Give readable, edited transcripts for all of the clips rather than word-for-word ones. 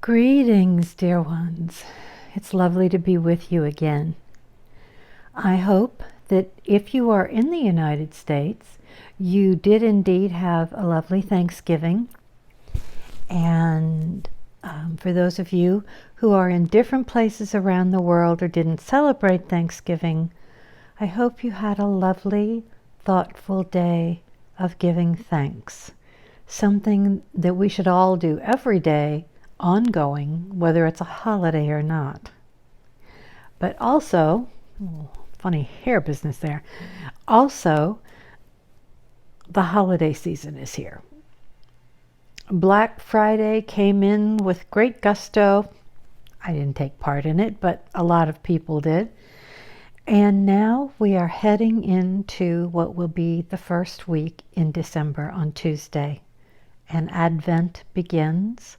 Greetings, dear ones. It's lovely to be with you again. I hope that if you are in the United States, you did indeed have a lovely Thanksgiving. And for those of you who are in different places around the world or didn't celebrate Thanksgiving, I hope you had a lovely, thoughtful day of giving thanks. Something that we should all do every day, ongoing, whether it's a holiday or not. But also, funny hair business there, also the holiday season is here. Black Friday came in with great gusto. I didn't take part in it, but a lot of people did. And now we are heading into what will be the first week in December on Tuesday. And Advent begins.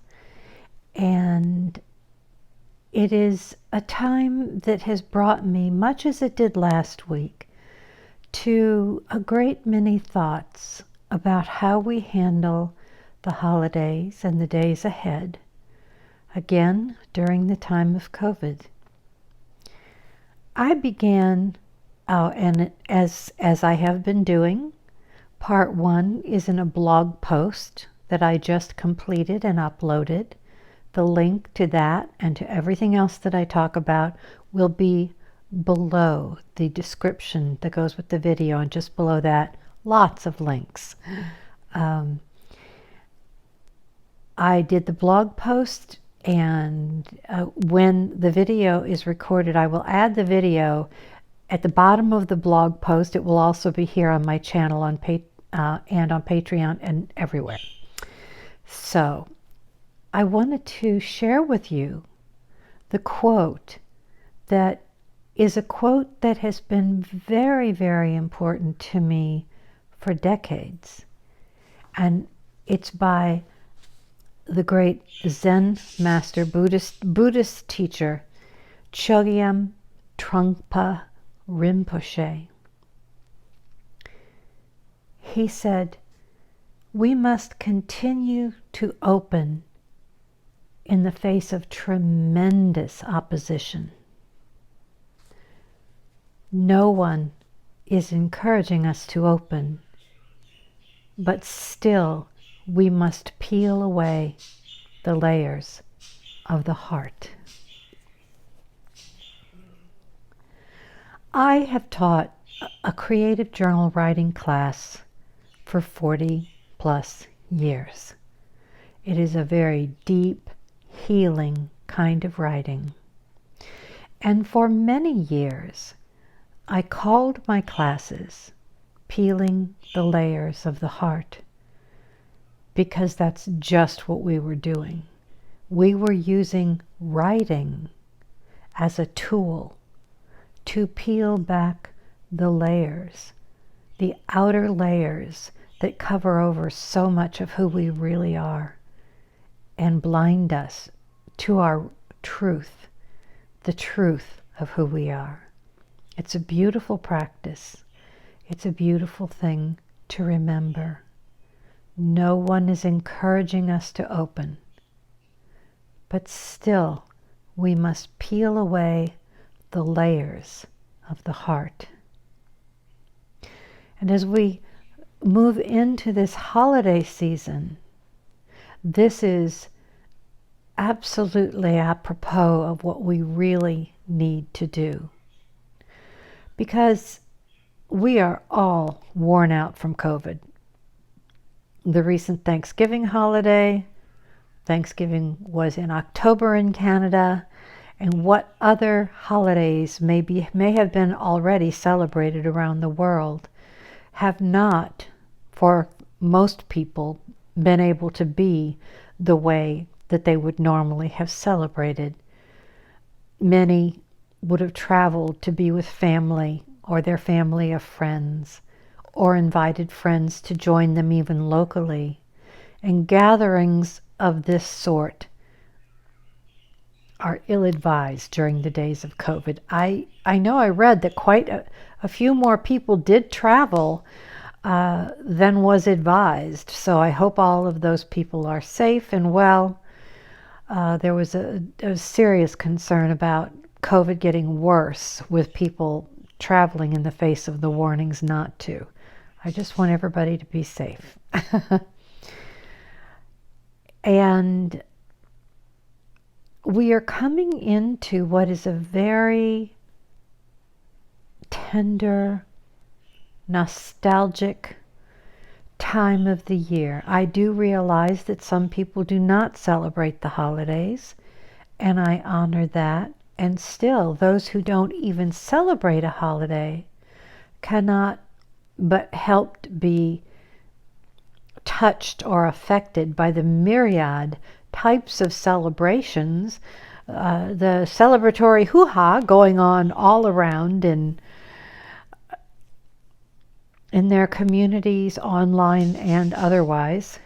And it is a time that has brought me, much as it did last week, to a great many thoughts about how we handle the holidays and the days ahead, again during the time of COVID. I began, and as I have been doing, part one is in a blog post that I just completed and uploaded. The link to that and to everything else that I talk about will be below the description that goes with the video, and just below that, lots of links. I did the blog post, and when the video is recorded, I will add the video at the bottom of the blog post. It will also be here on my channel and on Patreon and everywhere. So I wanted to share with you the quote that is a quote that has been very, very important to me for decades. And it's by the great Zen master, Buddhist teacher, Chogyam Trungpa Rinpoche. He said, "We must continue to open in the face of tremendous opposition. No one is encouraging us to open, but still we must peel away the layers of the heart." I have taught a creative journal writing class for 40 plus years. It is a very deep, healing kind of writing. And for many years, I called my classes Peeling the Layers of the Heart, because that's just what we were doing. We were using writing as a tool to peel back the layers, the outer layers that cover over so much of who we really are, and blind us to our truth, the truth of who we are. It's a beautiful practice. It's a beautiful thing to remember. No one is encouraging us to open, but still we must peel away the layers of the heart. And as we move into this holiday season, this is absolutely apropos of what we really need to do. Because we are all worn out from COVID. The recent Thanksgiving holiday, Thanksgiving was in October in Canada, and what other holidays may have been already celebrated around the world have not, for most people, been able to be the way that they would normally have celebrated. Many would have traveled to be with family or their family of friends, or invited friends to join them even locally. And gatherings of this sort are ill-advised during the days of COVID. I know I read that quite a few more people did travel than was advised. So I hope all of those people are safe and well. there was a serious concern about COVID getting worse with people traveling in the face of the warnings not to. I just want everybody to be safe. And we are coming into what is a very tender, nostalgic time of the year. I do realize that some people do not celebrate the holidays, and I honor that. And still, those who don't even celebrate a holiday cannot but help be touched or affected by the myriad types of celebrations, the celebratory hoo-ha going on all around in their communities, online and otherwise.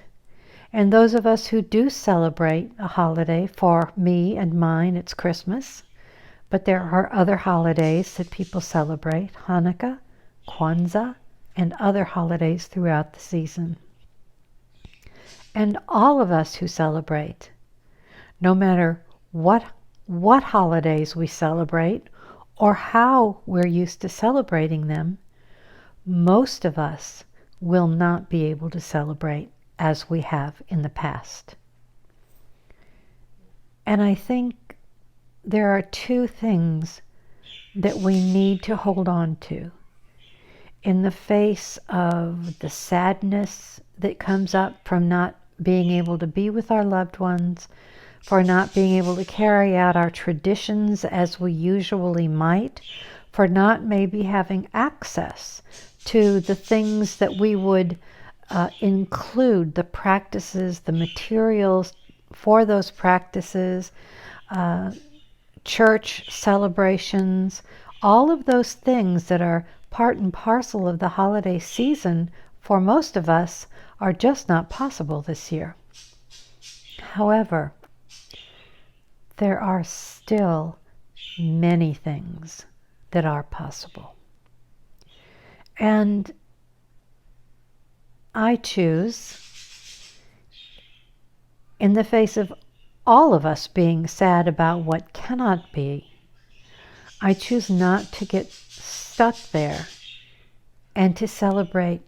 And those of us who do celebrate a holiday, for me and mine, it's Christmas. But there are other holidays that people celebrate, Hanukkah, Kwanzaa, and other holidays throughout the season. And all of us who celebrate, no matter what holidays we celebrate or how we're used to celebrating them, most of us will not be able to celebrate as we have in the past. And I think there are two things that we need to hold on to in the face of the sadness that comes up from not being able to be with our loved ones, for not being able to carry out our traditions as we usually might, for not maybe having access to the things that we would include, the practices, the materials for those practices, church celebrations, all of those things that are part and parcel of the holiday season for most of us are just not possible this year. However, there are still many things that are possible. And I choose, in the face of all of us being sad about what cannot be, I choose not to get stuck there and to celebrate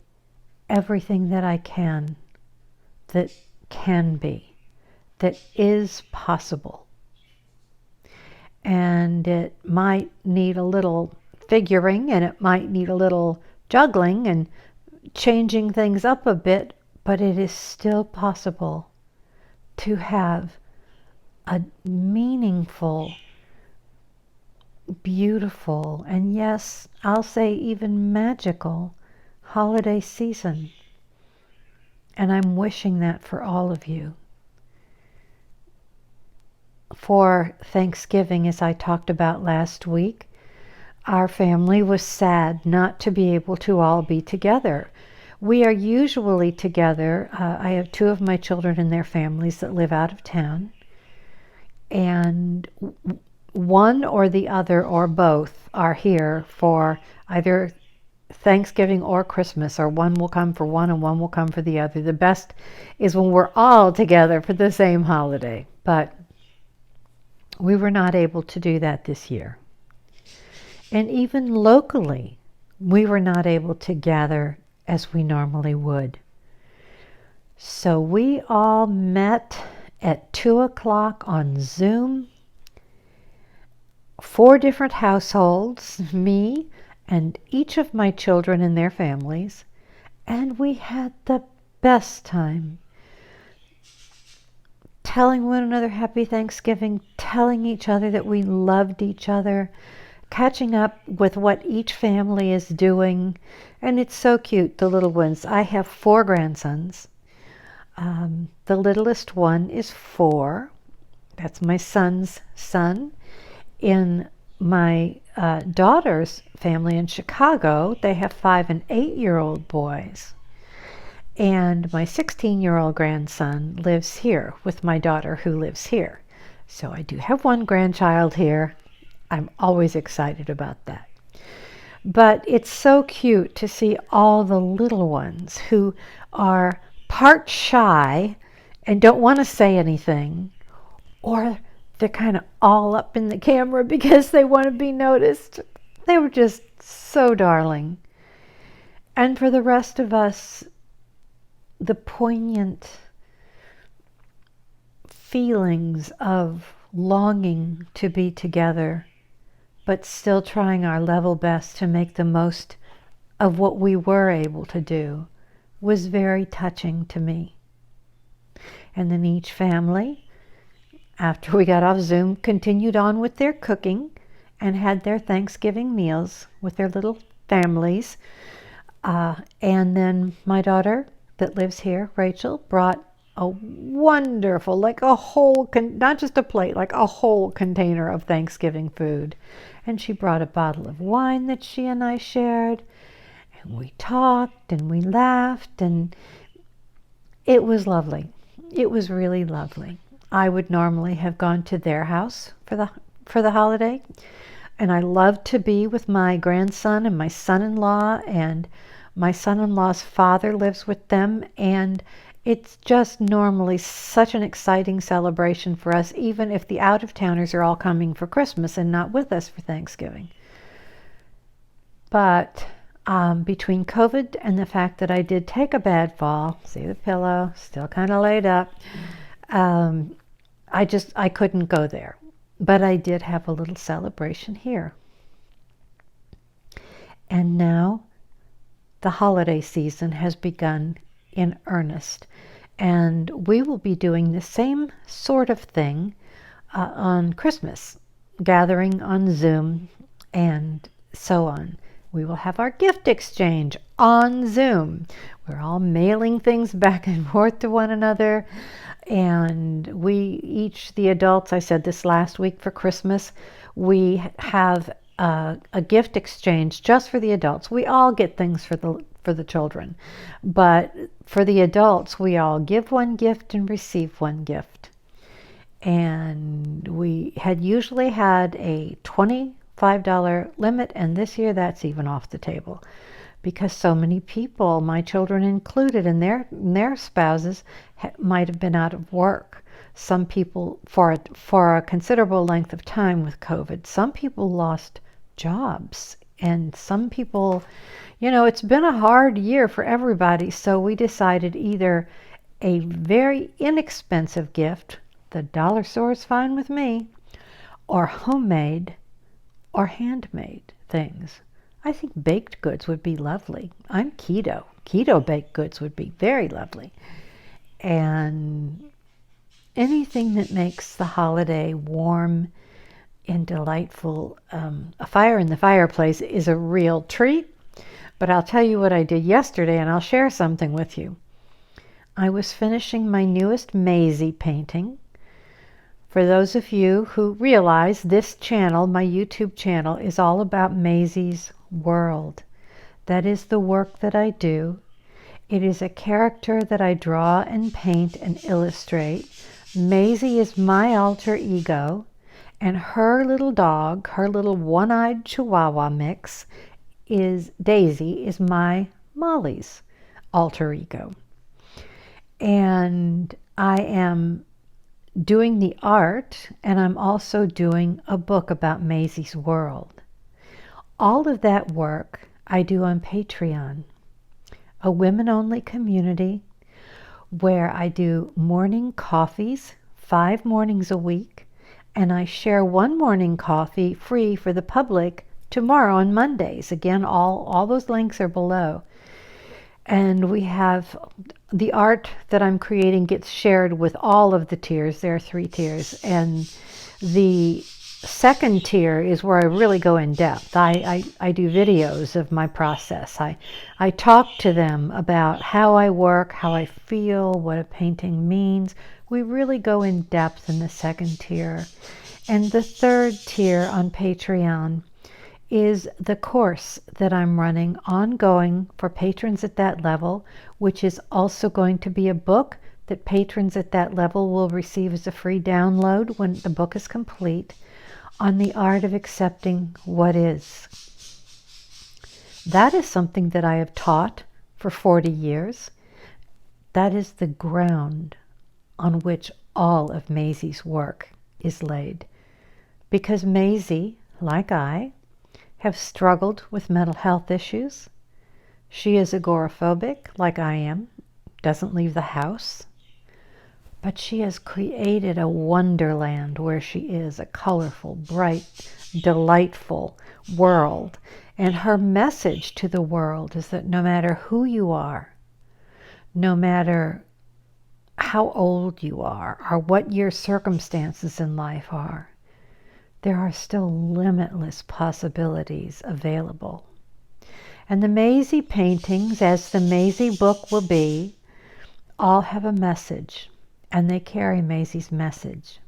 everything that I can be, that is possible. And it might need a little figuring, and it might need a little juggling and changing things up a bit, but it is still possible to have a meaningful, beautiful, and yes, I'll say even magical holiday season. And I'm wishing that for all of you. For Thanksgiving, as I talked about last week, our family was sad not to be able to all be together. We are usually together. I have two of my children and their families that live out of town. And one or the other or both are here for either Thanksgiving or Christmas, or one will come for one and one will come for the other. The best is when we're all together for the same holiday. But we were not able to do that this year. And even locally, we were not able to gather as we normally would. So we all met at 2:00 on Zoom, 4 different households, me and each of my children and their families, and we had the best time telling one another Happy Thanksgiving, telling each other that we loved each other, catching up with what each family is doing. And it's so cute, the little ones. I have 4 grandsons. The littlest one is 4. That's my son's son. In my daughter's family in Chicago, they have 5 and 8-year-old boys. And my 16-year-old grandson lives here with my daughter who lives here. So I do have 1 grandchild here. I'm always excited about that. But it's so cute to see all the little ones who are part shy and don't want to say anything, or they're kind of all up in the camera because they want to be noticed. They were just so darling. And for the rest of us, the poignant feelings of longing to be together, but still trying our level best to make the most of what we were able to do, was very touching to me. And then each family, after we got off Zoom, continued on with their cooking and had their Thanksgiving meals with their little families. And then my daughter that lives here, Rachel, brought a wonderful, like a whole, not just a plate, like a whole container of Thanksgiving food. And she brought a bottle of wine that she and I shared. And we talked and we laughed, and it was lovely. It was really lovely. I would normally have gone to their house for the holiday, and I love to be with my grandson and my son-in-law, and my son-in-law's father lives with them, and it's just normally such an exciting celebration for us, even if the out-of-towners are all coming for Christmas and not with us for Thanksgiving. But between COVID and the fact that I did take a bad fall, see the pillow, still kind of laid up, I couldn't go there. But I did have a little celebration here. And now the holiday season has begun in earnest. And we will be doing the same sort of thing on Christmas, gathering on Zoom and so on. We will have our gift exchange on Zoom. We're all mailing things back and forth to one another. And we each, the adults, I said this last week for Christmas, we have a gift exchange just for the adults. We all get things for the children, but for the adults, we all give one gift and receive one gift. And we had usually had a $25 limit, and this year that's even off the table, because so many people, my children included, and their spouses might have been out of work. Some people for a considerable length of time with COVID. Some people lost jobs, and some people, it's been a hard year for everybody. So we decided either a very inexpensive gift, the dollar store is fine with me, or homemade or handmade things. I think baked goods would be lovely. I'm keto. Keto baked goods would be very lovely. And anything that makes the holiday warm and delightful. A fire in the fireplace is a real treat. But I'll tell you what I did yesterday, and I'll share something with you. I was finishing my newest Maisie painting. For those of you who realize this channel, my YouTube channel, is all about Maisie's world. That is the work that I do. It is a character that I draw and paint and illustrate. Maisie is my alter ego, and her little dog, her little one-eyed Chihuahua mix, is Daisy, is my Molly's alter ego. And I am doing the art, and I'm also doing a book about Maisie's world. All of that work I do on Patreon, a women-only community where I do morning coffees, 5 mornings a week, and I share one morning coffee free for the public tomorrow on Mondays. Again, all those links are below. And we have the art that I'm creating gets shared with all of the tiers. There are 3 tiers. And the second tier is where I really go in depth. I do videos of my process. I talk to them about how I work, how I feel, what a painting means. We really go in depth in the second tier. And the third tier on Patreon is the course that I'm running ongoing for patrons at that level, which is also going to be a book that patrons at that level will receive as a free download when the book is complete, on the art of accepting what is. That is something that I have taught for 40 years. That is the ground on which all of Maisie's work is laid. Because Maisie, like I, have struggled with mental health issues. She is agoraphobic, like I am, doesn't leave the house. But she has created a wonderland where she is, a colorful, bright, delightful world. And her message to the world is that no matter who you are, no matter how old you are, or what your circumstances in life are, there are still limitless possibilities available. And the Maisie paintings, as the Maisie book will be, all have a message, and they carry Maisie's message.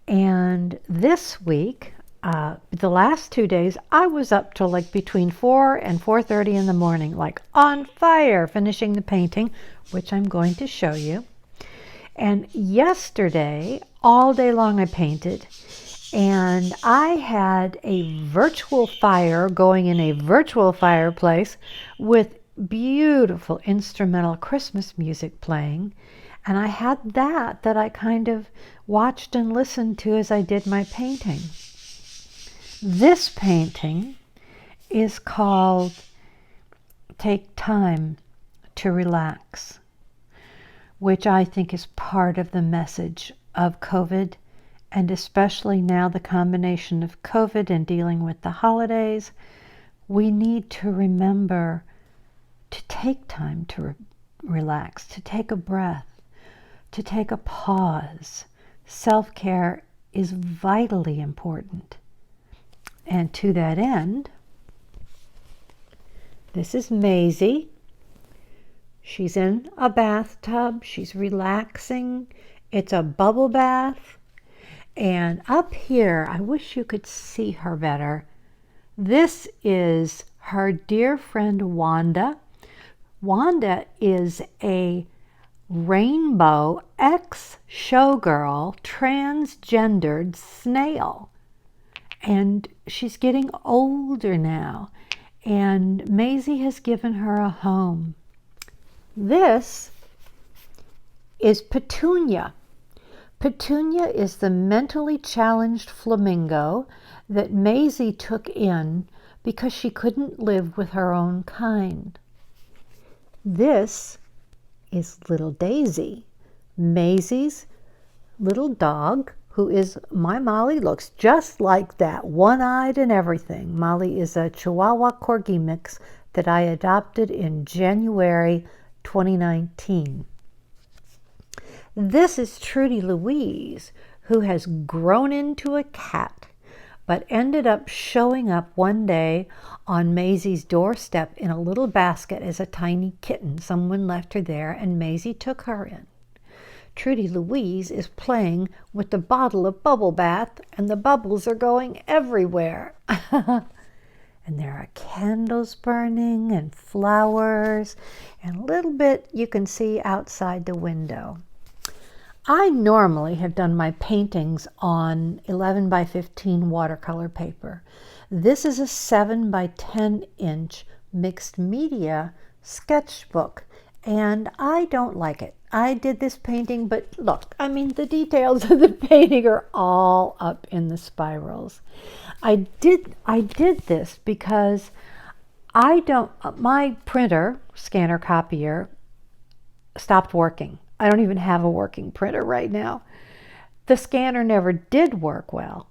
And this week, the last 2 days, I was up till like between 4 and 4:30 in the morning, like on fire, finishing the painting, which I'm going to show you. And yesterday, all day long I painted, and I had a virtual fire going in a virtual fireplace with beautiful instrumental Christmas music playing. And I had that I kind of watched and listened to as I did my painting. This painting is called Take Time to Relax, which I think is part of the message of COVID, and especially now the combination of COVID and dealing with the holidays. We need to remember to take time to relax, to take a breath, to take a pause. Self-care is vitally important. And to that end, this is Maisie. She's in a bathtub. She's relaxing. It's a bubble bath. And up here, I wish you could see her better. This is her dear friend Wanda. Wanda is a rainbow ex-showgirl transgendered snail. And she's getting older now. And Maisie has given her a home. This is Petunia. Petunia is the mentally challenged flamingo that Maisie took in because she couldn't live with her own kind. This is little Daisy, Maisie's little dog, who is, my Molly looks just like that, one-eyed and everything. Molly is a Chihuahua Corgi mix that I adopted in January 2019. This is Trudy Louise, who has grown into a cat, but ended up showing up one day on Maisie's doorstep in a little basket as a tiny kitten. Someone left her there, and Maisie took her in. Trudy Louise is playing with the bottle of bubble bath, and the bubbles are going everywhere. And there are candles burning and flowers, and a little bit you can see outside the window. I normally have done my paintings on 11 by 15 watercolor paper. This is a 7 by 10 inch mixed media sketchbook, and I don't like it. I did this painting, but look, I mean, the details of the painting are all up in the spirals. I did this because my printer, scanner, copier, stopped working. I don't even have a working printer right now. The scanner never did work well.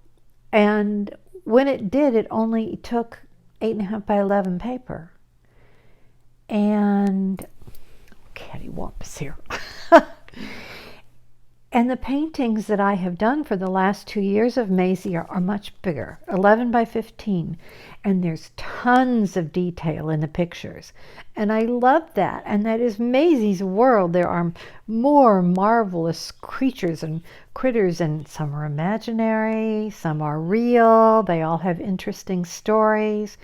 And when it did, it only took 8.5 by 11 paper. And cattywampus here. And the paintings that I have done for the last 2 years of Maisie are much bigger, 11 by 15. And there's tons of detail in the pictures. And I love that. And that is Maisie's world. There are more marvelous creatures and critters, and some are imaginary, some are real. They all have interesting stories.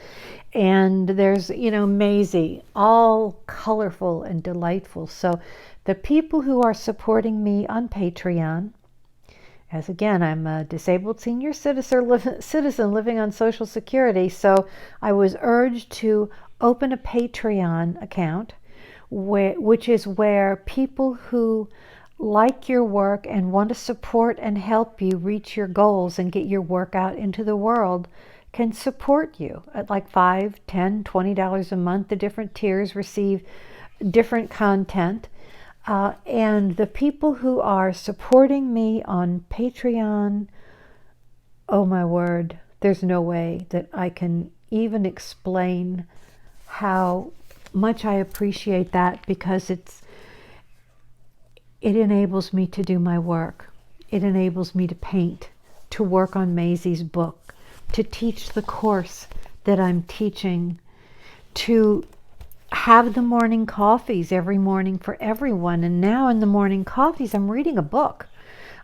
And there's, Maisie, all colorful and delightful. So the people who are supporting me on Patreon, as again, I'm a disabled senior citizen living on Social Security, so I was urged to open a Patreon account, which is where people who like your work and want to support and help you reach your goals and get your work out into the world can support you at like $5, $10, $20 a month. The different tiers receive different content. And the people who are supporting me on Patreon, oh my word, there's no way that I can even explain how much I appreciate that, because it enables me to do my work. It enables me to paint, to work on Maisie's book, to teach the course that I'm teaching, to have the morning coffees every morning for everyone. And now in the morning coffees, I'm reading a book.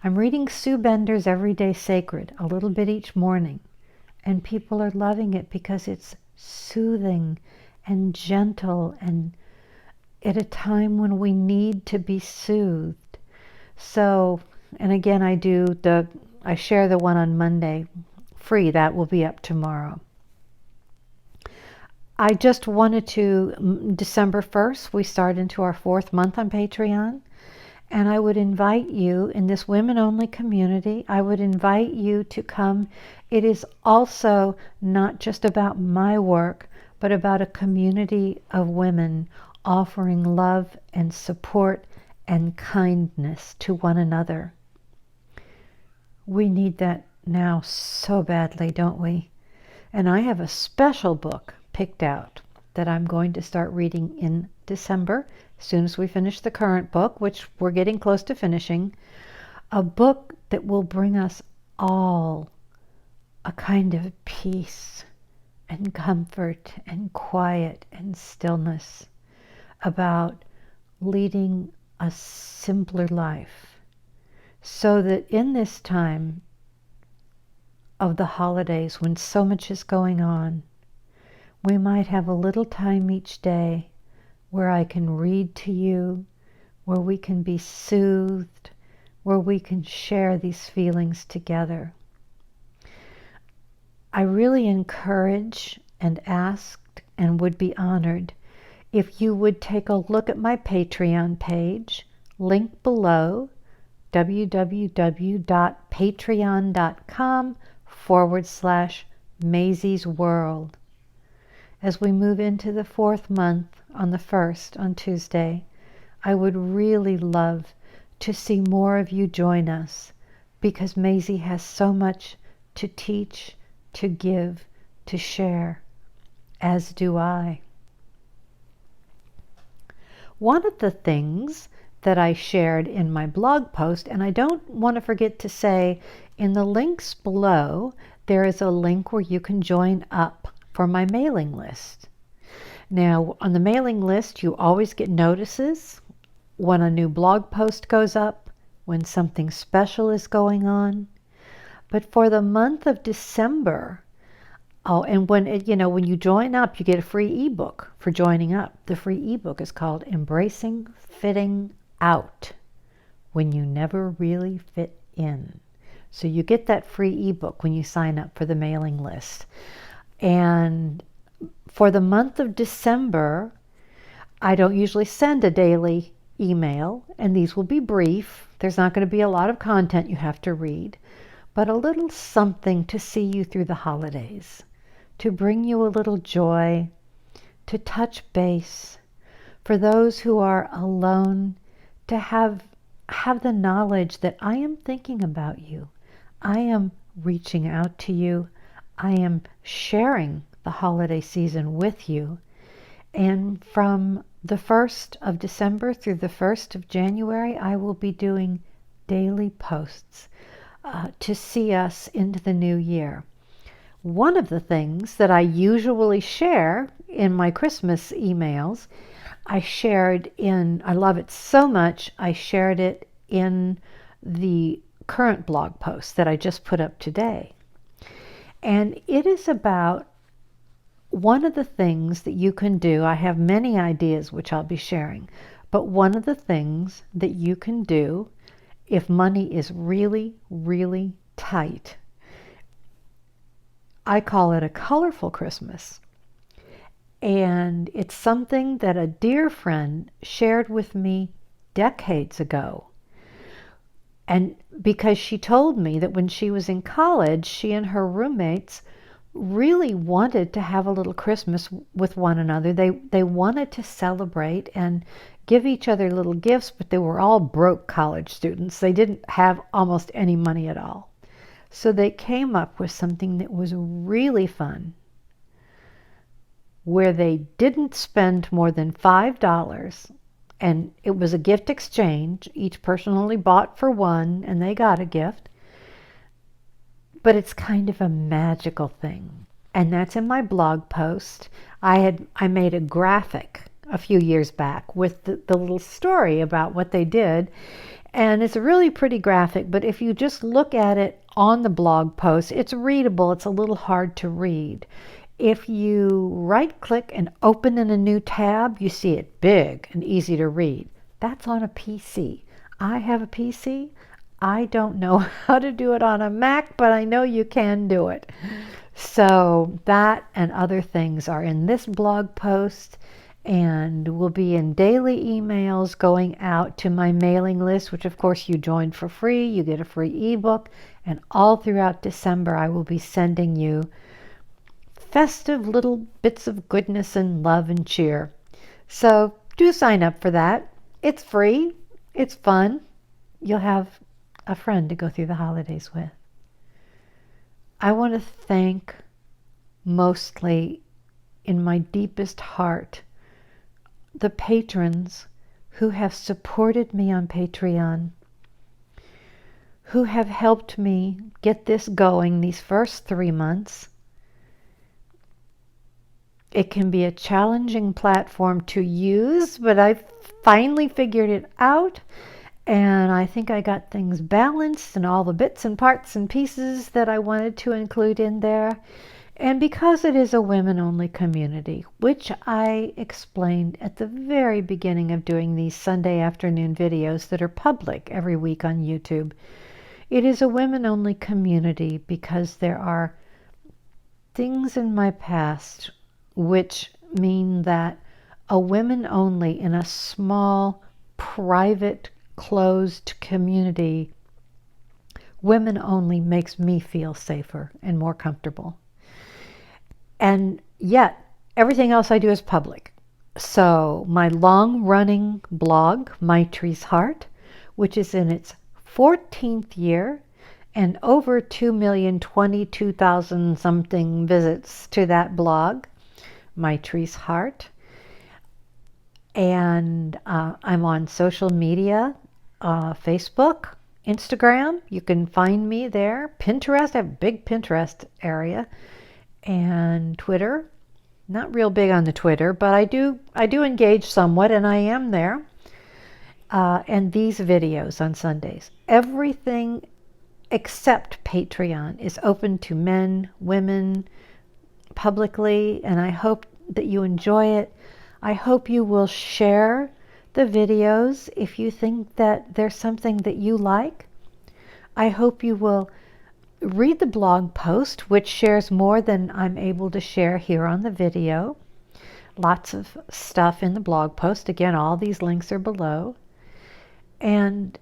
I'm reading Sue Bender's Everyday Sacred, a little bit each morning. And people are loving it because it's soothing and gentle, and at a time when we need to be soothed. So, and again, I share the one on Monday free. That will be up tomorrow. I just wanted to, December 1st, we start into our 4th month on Patreon. And I would invite you, in this women-only community, I would invite you to come. It is also not just about my work, but about a community of women offering love and support and kindness to one another. We need that now so badly, don't we? And I have a special book picked out that I'm going to start reading in December, as soon as we finish the current book, which we're getting close to finishing. A book that will bring us all a kind of peace and comfort and quiet and stillness about leading a simpler life, so that in this time of the holidays when so much is going on, we might have a little time each day where I can read to you, where we can be soothed, where we can share these feelings together. I really encourage and asked and would be honored if you would take a look at my Patreon page, link below, www.patreon.com/Maisie's World. As we move into the 4th month on the 1st, on Tuesday, I would really love to see more of you join us, because Maisie has so much to teach, to give, to share, as do I. One of the things that I shared in my blog post, and I don't want to forget to say, in the links below, there is a link where you can join up for my mailing list. Now, on the mailing list, you always get notices when a new blog post goes up, when something special is going on. But for the month of December, and when you join up, you get a free ebook for joining up. The free ebook is called Embracing Fitting Out When You Never Really Fit In. So you get that free ebook when you sign up for the mailing list. And for the month of December, I don't usually send a daily email, and these will be brief. There's not going to be a lot of content you have to read, but a little something to see you through the holidays, to bring you a little joy, to touch base. For those who are alone, to have the knowledge that I am thinking about you. I am reaching out to you. I am sharing the holiday season with you. And from the 1st of December through the 1st of January, I will be doing daily posts to see us into the new year. One of the things that I usually share in my Christmas emails, I love it so much, I shared it in the current blog post that I just put up today. And it is about one of the things that you can do. I have many ideas which I'll be sharing, but one of the things that you can do if money is really, really tight, I call it a colorful Christmas. And it's something that a dear friend shared with me decades ago. And because she told me that when she was in college, she and her roommates really wanted to have a little Christmas with one another. They wanted to celebrate and give each other little gifts, but they were all broke college students. They didn't have almost any money at all. So they came up with something that was really fun, where they didn't spend more than $5, and it was a gift exchange. Each person only bought for one, and they got a gift. But it's kind of a magical thing. And that's in my blog post. I made a graphic a few years back with the little story about what they did. And it's a really pretty graphic, but if you just look at it on the blog post, it's readable. It's a little hard to read. If you right click and open in a new tab, you see it big and easy to read. That's on a PC. I have a PC. I don't know how to do it on a Mac, but I know you can do it. So that and other things are in this blog post and will be in daily emails going out to my mailing list, which of course you join for free. You get a free ebook, and all throughout December I will be sending you festive little bits of goodness and love and cheer. So do sign up for that. It's free. It's fun. You'll have a friend to go through the holidays with. I want to thank, mostly in my deepest heart, the patrons who have supported me on Patreon, who have helped me get this going these first 3 months. It can be a challenging platform to use, but I've finally figured it out. And I think I got things balanced and all the bits and parts and pieces that I wanted to include in there. And because it is a women-only community, which I explained at the very beginning of doing these Sunday afternoon videos that are public every week on YouTube, it is a women-only community because there are things in my past which mean that a women-only in a small, private, closed community, women only makes me feel safer and more comfortable. And yet, everything else I do is public. So my long-running blog, Maitri's Heart, which is in its 14th year, and over 2,022,000 something visits to that blog, Maitri's Heart. And I'm on social media, Facebook, Instagram. You can find me there. Pinterest, I have a big Pinterest area. And Twitter. Not real big on the Twitter, but I do engage somewhat, and I am there. And these videos on Sundays. Everything except Patreon is open to men, women, publicly, and I hope that you enjoy it. I hope you will share the videos if you think that there's something that you like. I hope you will read the blog post, which shares more than I'm able to share here on the video. Lots of stuff in the blog post. Again, all these links are below. And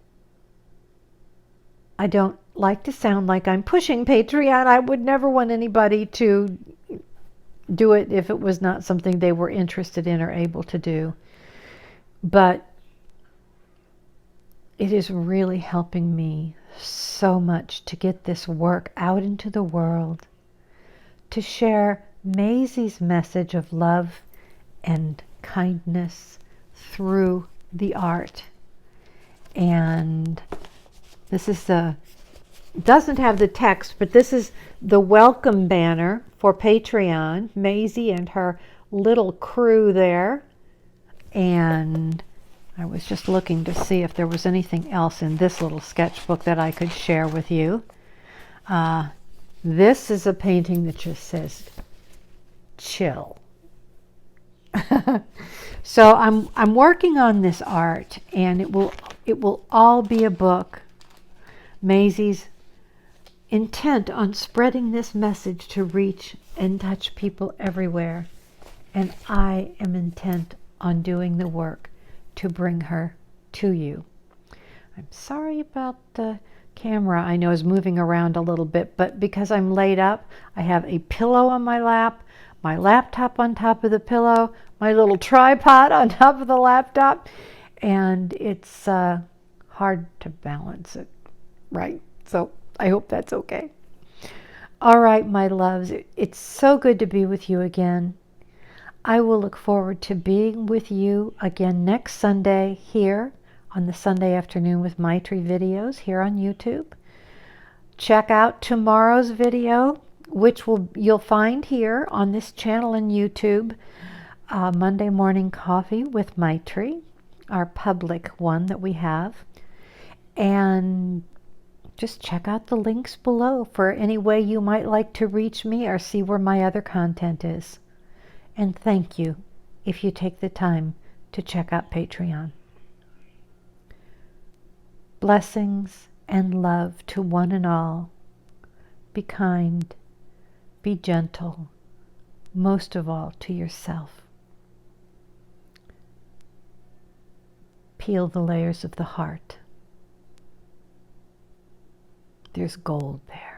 I don't like to sound like I'm pushing Patreon. I would never want anybody to do it if it was not something they were interested in or able to do. But it is really helping me so much to get this work out into the world, to share Maisie's message of love and kindness through the art. And this is doesn't have the text, but this is the welcome banner for Patreon, Maisie and her little crew there. And I was just looking to see if there was anything else in this little sketchbook that I could share with you. This is a painting that just says, chill. So I'm working on this art, and it will all be a book. Maisie's intent on spreading this message to reach and touch people everywhere, and I am intent on doing the work to bring her to you. I'm sorry about the camera. I know is moving around a little bit, but because I'm laid up, I have a pillow on my lap, my laptop on top of the pillow, my little tripod on top of the laptop, and it's hard to balance it right. So I hope that's okay. All right, my loves, it's so good to be with you again. I will look forward to being with you again next Sunday here on the Sunday Afternoon with Maitri videos here on YouTube. Check out tomorrow's video, which you'll find here on this channel in YouTube, Monday Morning Coffee with Maitri, our public one that we have. And just check out the links below for any way you might like to reach me or see where my other content is. And thank you if you take the time to check out Patreon. Blessings and love to one and all. Be kind, be gentle, most of all to yourself. Peel the layers of the heart. There's gold there.